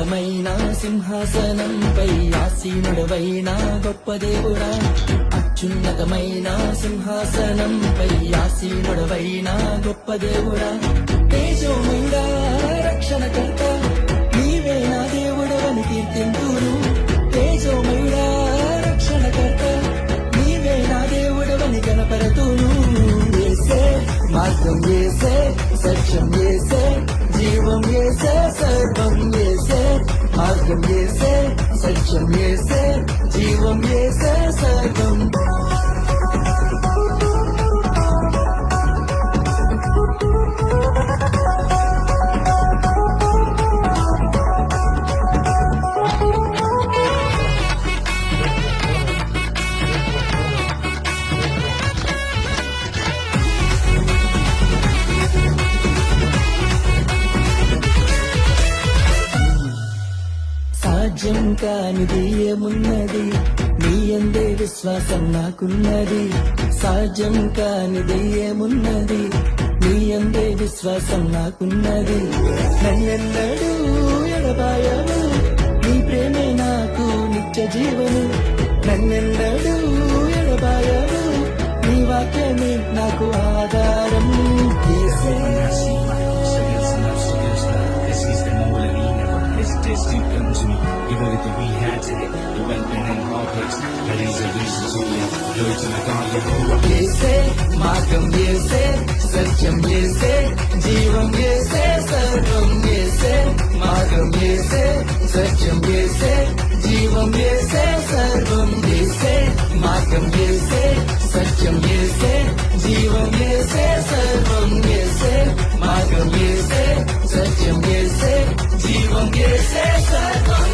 అత్యున్నతమైన సింహాసనంపై ఆసీనుడవైన గొప్ప దేవుడా, అత్యున్నతమైన సింహాసనంపై ఆసీనుడవైన గొప్ప దేవుడా, తేజోమయుడా రక్షణకర్త నీవే నా దేవుడవని కీర్తింతురు. తేజోమయుడా రక్షణకర్త నీవే నా దేవుడవని కనపరతును. యేసే మార్గం, యేసే సత్యం, యేసే జీవం, యేసే సర్వం, యేసే మార్గం, యేసే సత్యం, యేసే జీవం, యేసే సర్వం. సాధ్యం కానిది ఏమున్నది, నీ అందే విశ్వాసం నాకున్నది. సాధ్యం కానిది ఏమున్నది, నీ అందే విశ్వాసం నాకున్నది. నన్నెన్నడూ ఎడబాయవు, నీ ప్రేమే నాకు నిత్య జీవను. నన్నెన్నడూ ఎడబాయవు, నీ వాక్యమే నాకు ఆధారం. యేసే Still come to me, give everything we had today. You went in and hard place, that is a reason to live. Glory to my God, Yehovah. యేసే మార్గం, యేసే సత్యం, యేసే జీవం, యేసే సర్వం, యేసే మార్గం, యేసే సత్యం, యేసే జీవం, యేసే సర్వం. యేసే మార్గం, యేసే సత్యం, యేసే జీవం, యేసే సర్వం, యేసే మార్గం, యేసే సత్యం, యేసే జీవం, యేసే సర్వం.